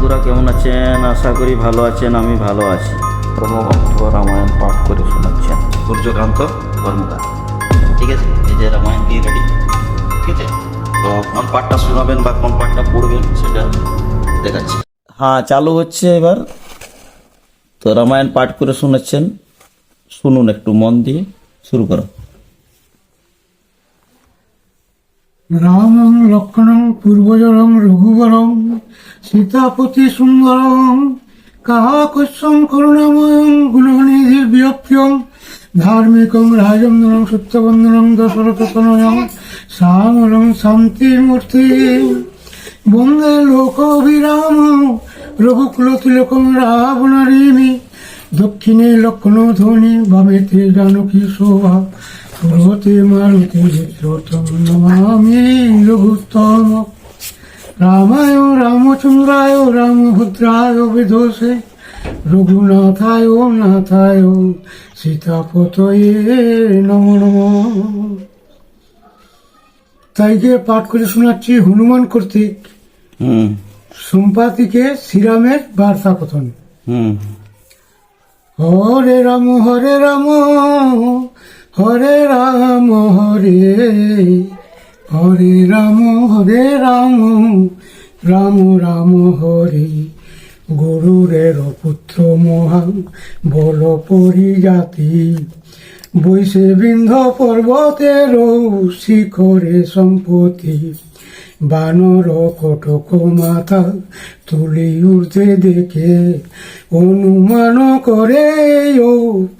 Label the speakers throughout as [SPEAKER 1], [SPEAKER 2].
[SPEAKER 1] বন্ধুরা কেমন আছেন? আশা করি ভালো আছেন। আমি ভালো আছি। ব্রহ্মগ্রন্থ রামায়ণ পাঠ করে শোনাচ্ছেন সূর্যকান্ত কর্মকার। ঠিক আছে, এই যে রামায়ণ দিয়ে রেডি। ঠিক আছে, তো কোন পাঠটা শোনাবেন বা কোন পাঠটা পড়বেন সেটা দেখাচ্ছি। হ্যাঁ, চালু হচ্ছে এবার। তো রামায়ণ পাঠ করে শোনাচ্ছেন, শুনুন একটু মন দিয়ে। শুরু করো।
[SPEAKER 2] রামং লক্ষ্মণং পূর্বজরং রঘুবরং সীতাপতি সুন্দরং কাহাকুৎসং করুণাময়ং গুণনিধি বিয়প্যং ধার্মিকং রাজেন্দ্রং সত্যবন্ধনং দশরথতনয়ং শ্যামলং শান্তিমূর্তি বন্দে লোকভিরাম রঘুকুলতিলকং রাবণারিমি দক্ষিণে লক্ষ্মণ ধ্বনি বামেতে জানকী শোভা পুরোতে মারুতি বিক্রতম নমামি রঘুত্তম রামায় রামচন্দ্রায় রামভদ্রায় বিদোষে রঘুনাথায় নাথায় সীতাপতয়ে নমো নমঃ। তাই গিয়ে পাঠ করে শোনাচ্ছি হনুমান কর্তৃক সম্পাতিকে শ্রীরামের বার্তা কথন। হরে রাম হরে রাম হরে রাম হরে হরে রাম হরে রাম রাম রাম হরে গরুরের পুত্র মহান বল পরিজাতি বৈশে বিন্ধ পর্বতের শিখরে সম্পত্তি বানর কটক মাথা তুলি উঠতে দেখে অনুমান করে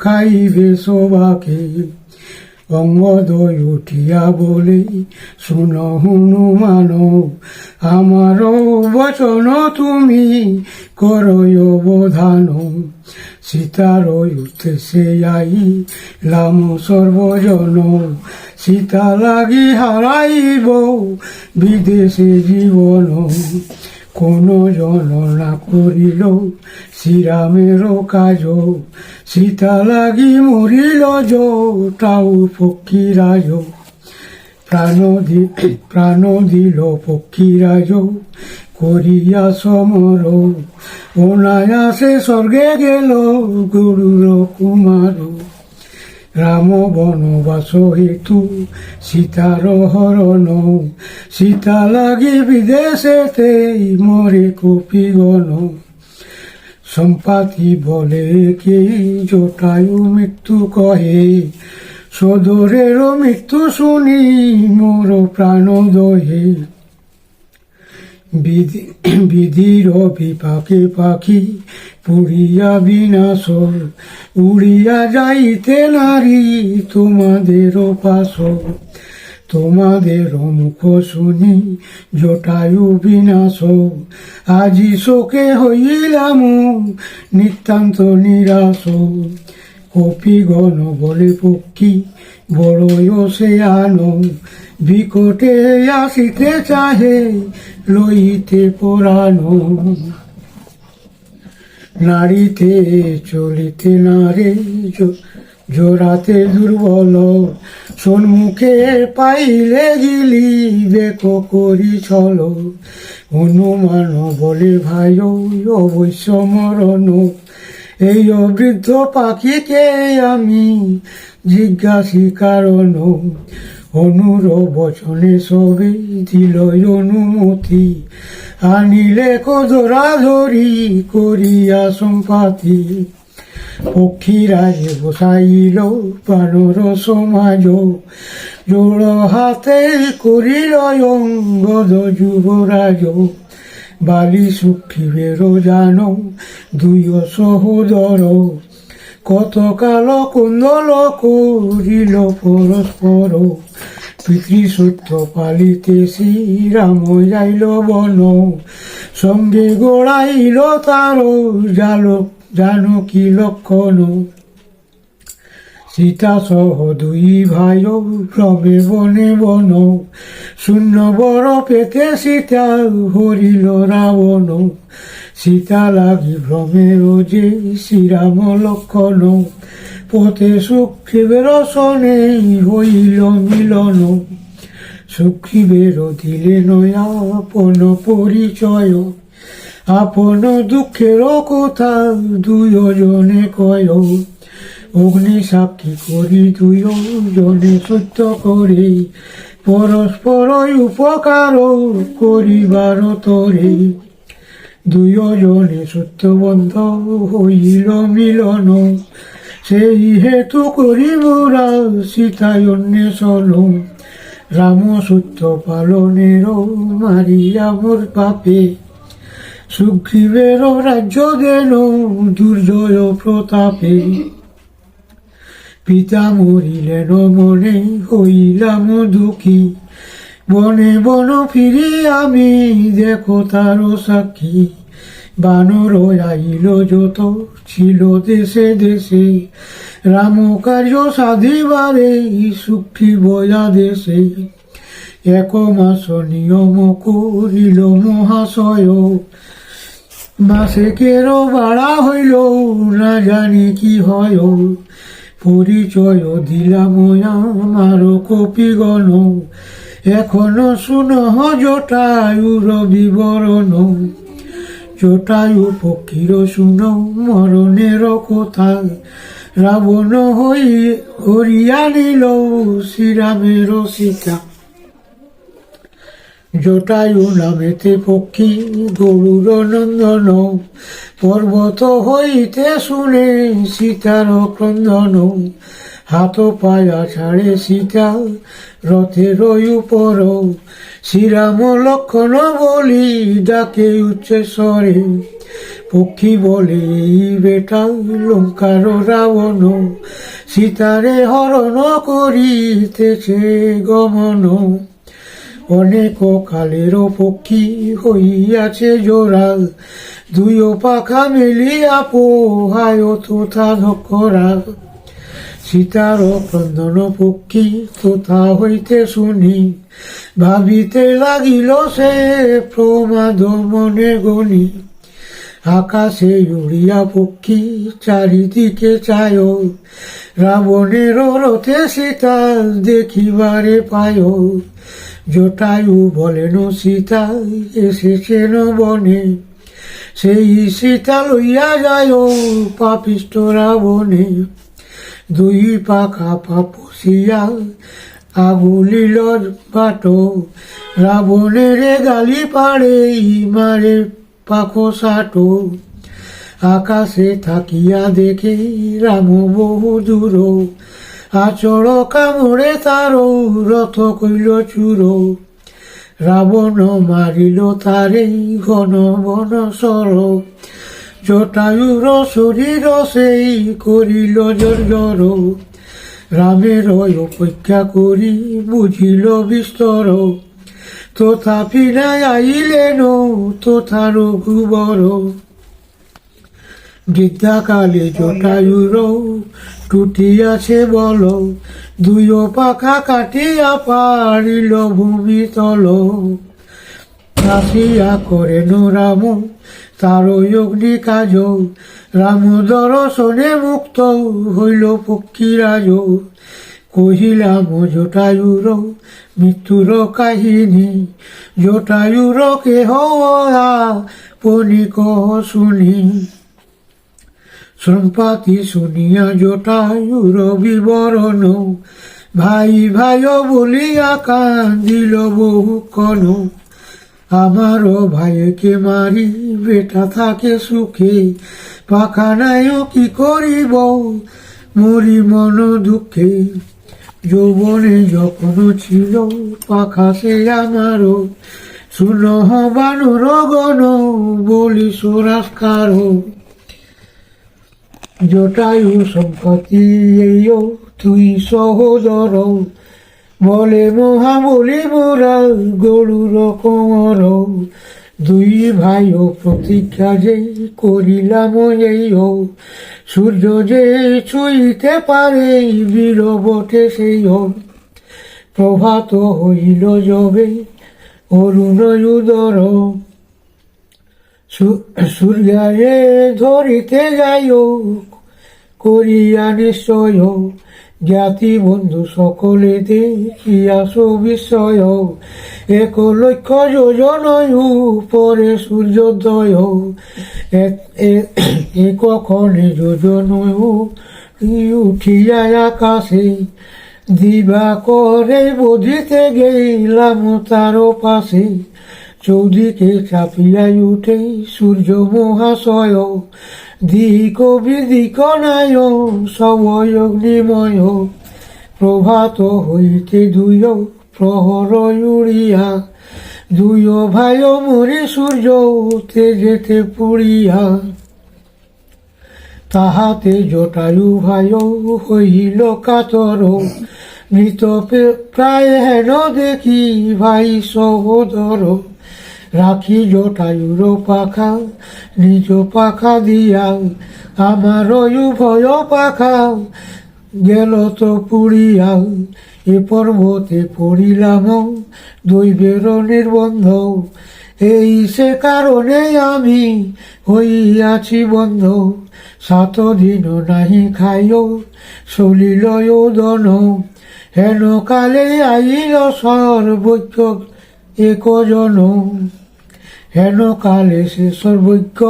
[SPEAKER 2] খাইবে সবাকে অঙ্গদয় উঠিয়া বলে শুন হনুমান আমার বচন তুমি করয় অবধান সীতার উদ্দেশ্যে আই লাম সর্বজন সীতা লাগি হারাইব বিদেশে জীবন কোন জন না করিল শ্রীরামের কাজ সীতা লাগি মরিল জটাও পক্ষীরাজ প্রাণ দিল পক্ষীরাজ করিয়া সমর অনায়াসে স্বর্গে গেল গরুর কুমার রাম বনবাস হেতু সীতার হরণ সীতা লাগি বিদেশেতে মরে কপিগণ সম্পাতি বলে কে জটায়ু মৃত্যু কহে সদরের মৃত্যু শুনি মোর প্রাণ দহে বিধির বিপাকে পাখি পুড়িয়া বিনাশ উড়িয়া যাইতে নারী তোমাদের পাশ তোমাদের মুখ শুনি জটায়ু বিনাশ আজি শোকে হইলাম নিতান্ত নিরাশ কপিগণ বলে পক্ষী বড়ই সে আনো বিকটে আসিতে চাহে লইতে পরানো নারীতে চলিতে নারে জোড়াতে দুর্বল সন্মুখে পাইলে গিলি বেক করি ছল হনুমান বলে ভাই অবশ্য মরণ এই অবৃদ্ধ পাখিকে আমি জিজ্ঞাসি কারণ অনুর বচনে সবে দিল অনুমতি আনিলে কদরা ধরি করিয়া সম্পাতি পক্ষীরাজ বসাইল বানর সমাজ জোড় হাতে করিল অঙ্গদ যুবরাজ বালি সুখীবের জান দুই সহোদর কত কাল কুন্দল করিল পরস্পর পিতৃসূত্র পালিতে শ্রীরাম যাইল বন সঙ্গে গোড়াইল তার জানকী লক্ষণ সীতা সহ দুই ভাই ভ্রমে বনে বন শূন্য বড় পেতে সীতা হরিল রাবণ সীতা লাগি ভ্রমের যে শ্রীরাম লক্ষণ পথে সুগ্রীবের সনে হইল মিলন সুগ্রীবের দিলে নয়াপন পরিচয় আপন দুঃখের কথা দুজনে কয়, অগ্নি সাক্ষী করি দুজনে সত্য করে, পরস্পর উপকার করিবার তরে, দুজনে সত্যবন্ধ হইল মিলন, সেই হেতু করি মোরা সীতায় অন্বেষণ, রাম সত্য পালনের মারিয়া মোর পাপে, সুগ্রীবের রাজ্য দেন দুর্জয় প্রতাপে, পিতা মরিলেন মনে হইলাম দুঃখী, বনে বন ফিরি আমি দেখো তার সাক্ষী, বানর আইল যত ছিল দেশে দেশে, রাম কার্য সাধিবারে সুগ্রীব আদেশে, এক মাস নিয়ম করিল মহাশয়, মাসে কেরো বাড়া হইল না জানি কি হয়, পরিচয় দিলাম আমার কপিগণ, এখনো শুনহ জটায়ুর বিবরণ, জটায়ু পক্ষীর শুন মরণের কথা, রাবণ হরিয়া নিল শ্রীরামের সীতা, জটায়ু নামেতে পক্ষী গরুর নন্দন, পর্বত হইতে শুনে সীতার ক্রন্দন, হাত পায়া ছাড়ে সীতা রথের উপর, শ্রীরাম লক্ষণ বলি ডাকে উচ্চস্বরে, পক্ষী বলে এই বেটা লঙ্কার রাবণ, সীতারে হরণ করিতেছে গমন, অনেক কালের পক্ষী হইয়াছে জোড়া, দুই পাখা মেলিয়া পোহায় তোথা ধকরা, সীতার ক্রন্দন পক্ষী তোথা হইতে শুনি, ভাবিতে লাগিল সে প্রমাদ মনে গণি, আকাশে উড়িয়া পক্ষী চারিদিকে চায়, রাবণের রথে সীতা দেখিবারে পায়, জটায়ু বলেন সীতা এসেছেন বনে, সেই সীতা লইয়া যায় পাপিষ্ট রাবণে, দুই পাখা পাপসিয়া আগুলিল বাট, রাবণের গালি পাড়ে মারে পাখো সাটো, আকাশে থাকিয়া দেখে রাম বহু দূর, আচর কামড়ে তার রথ কইল চুর, রাবণ মারিল তারে ঘন বন সর, জটায়ুর শরীর সেই করিল জর্জর, রামের অপেক্ষা করি বুঝিল বিস্তর, তথাপি নাই আইলেন তথা রঘুবর, বৃদ্ধাকালে জটায়ুর টুটিয়াছে বল, দুই পাখা কাটিয়া পারিল ভূমিতল, আসিয়া করেন রাম তার অগ্নি কাজ, রাম দর্শনে মুক্ত হইল পক্ষীরাজ, কহিলাম জটায়ুর মৃত্যুর কাহিনী, জটায়ুর কেহ পনিক শুনি, সম্পাতি শুনিয়া জটায়ুর বিবরণ, ভাই ভাই বলিয়া কান্দিল বহুক্ষণ, আমার ভাইকে মারি বেটা থাকে সুখে, পাখা নাই কি করিব মরি মন দুঃখে, যৌবনে যখন ছিল পাখা সে আমারও, শুনহ বানর গণ বলি সোরাস্কার, জটায়ু সম্পত্তি এই তুই সহোদর, বলে মহাবলী মোরা গরুর কোমর, দুই ভাই প্রতীক্ষা যে করিলাম এই, সূর্য যে ছুঁইতে পারে বীর বটে সেই, প্রভাত হইল যবে অরুণ উদর, সূর্যারে ধরিতে যাই করিয়া নিশ্চয়, জ্ঞাতি বন্ধু সকলে দেখিয়াছ বিস্ময়, এক লক্ষ্য যোজনয় উপরে সূর্যোদয়, একক্ষণে যোজনয় উঠিয়া আকাশে, দিবা করে বধিতে গেলাম তার পাশে, চৌদিকে চাপিয়াই উঠে সূর্য মহাশয়, দিক বিদিক নায় সবয় অগ্নিময়, প্রভাত হইতে দুই প্রহর উড়িয়া, দুই ভাই মরি সূর্য তেজেতে পুড়িয়া, তাহাতে জটায়ু ভাই হইল কাতর, মৃত প্রায় হেন দেখি ভাই সহোদর, রাখি জটায়ুর পাখা নিজ পাখা দিয়া, আমার ভয় পাখা গেল তো পুড়িয়া, এ পর্বতে পড়িলাম দৈবের নির্বন্ধ, এই সে কারণে আমি হইয়াছি বন্ধ, 7 দিন নাহি খাইও সলিল দন, হেন কালে আইল সর্বজ্ঞ একজন, হেন কালে সে সর্বজ্ঞ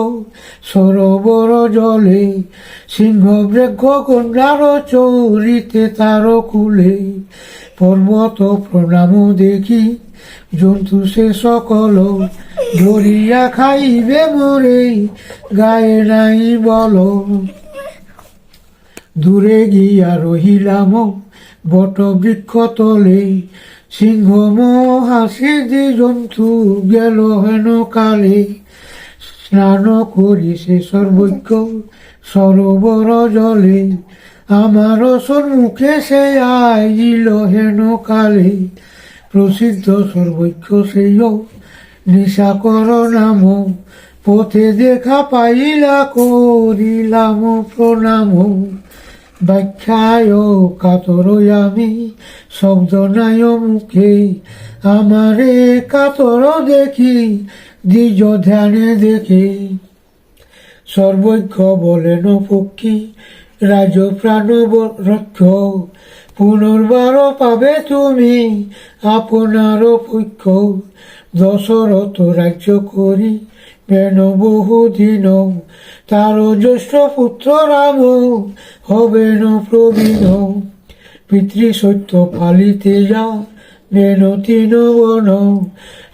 [SPEAKER 2] সরোবর জলে, সিংহ বৃক্ষ কন্যার চরিতে তার কুলে, পর্বত প্রণাম দেখি জন্তু সে সকল, ধরিয়া খাইবে মোরে গায়ে নাই বল, দূরে গিয়া রহিলাম বট বৃক্ষ তলে, সিংহ হাসি যে জন্তু গেল হেন কালে, স্নান করি সে সর্বজ্ঞ সরোবর জলে, আমার সম্মুখে সে আইল হেন কালে, প্রসিদ্ধ সর্বজ্ঞ সেই নিশাকর নাম, পথে দেখা পাইলা করিলাম প্রণাম, ব্যাখ্যায় কাতর আমি শব্দ নাই মুখে, আমারে কাতর দেখি দ্বিজ ধ্যানে দেখে, সর্বজ্ঞ বলেন পক্ষী রাজ প্রাণ রক্ষ, পুনর্বার পাবে তুমি আপনার পক্ষ, দশরথ রাজ্য করি বেন বহুদিন, তার জ্যেষ্ঠ পুত্র রাম হবেন প্রবীণ, পিতৃসত্য পালিতে যা বেন 3 বন,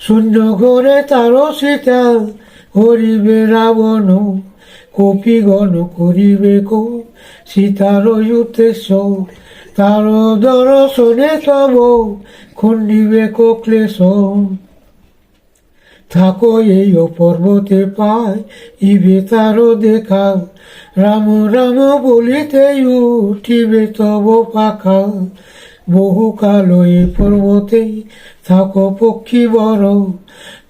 [SPEAKER 2] শূন্য ঘরে তার সীতা হরিবে রাবণ, কপিগণ করিবে কো সীতার উদ্দেশ্য, তার দর্শনে তব খণ্ডিবে কো ক্লেশ, থাকো এই পর্বতে পায় ইবে তার দেখা, রাম রাম বলিতে উঠিবে তব পাখা, বহুকাল এই পর্বতে থাকো পক্ষী বড়,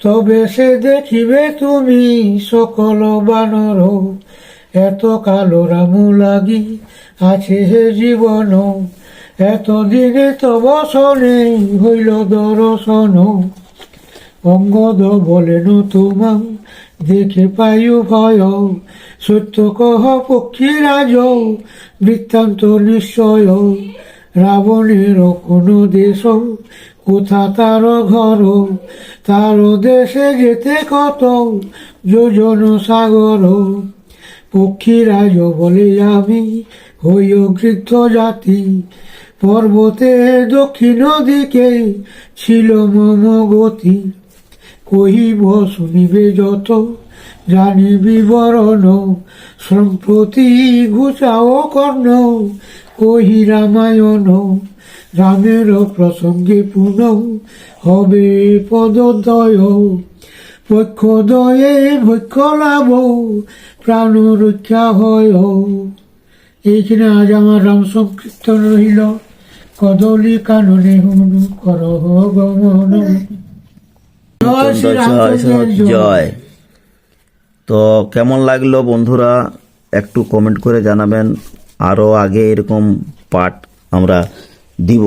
[SPEAKER 2] তবে সে দেখিবে তুমি সকল বানর, এত কাল রাম লাগি আছে হে জীবন, এত দিনে তব শনে হইল দর্শন, অঙ্গদ বলেন তোমা দেখে পায়ু ভয়, সত্য কহ পক্ষী রাজ বৃত্তান্ত নিশ্চয়, রাবণের কোন দেশ কোথা তার ঘর, তার দেশে যেতে কত যোজন সাগর, পক্ষীরাজ বলে আমি হই গৃদ্ধ জাতি, পর্বতে দক্ষিণ দিকে ছিল মম গতি, কহিব শুনিবে যত জানি বিবরণ, সম্প্রতি ঘুচাও কর্ণ কহি রামায়ণ, রামের প্রসঙ্গে পুনঃ হবে পদদ্বয়, পক্ষদয়ে ভক্ষ লাভ প্রাণ রক্ষা হয়। এইখানে আজ আমার রাম সংকীর্তন রহিল, কদলী কাননে হনু কর গমন। জয় শ্রী রামচন্দ্রের
[SPEAKER 1] জয়। তো কেমন লাগলো বন্ধুরা একটু কমেন্ট করে জানাবেন, আরও আগে এরকম পাঠ আমরা দিব।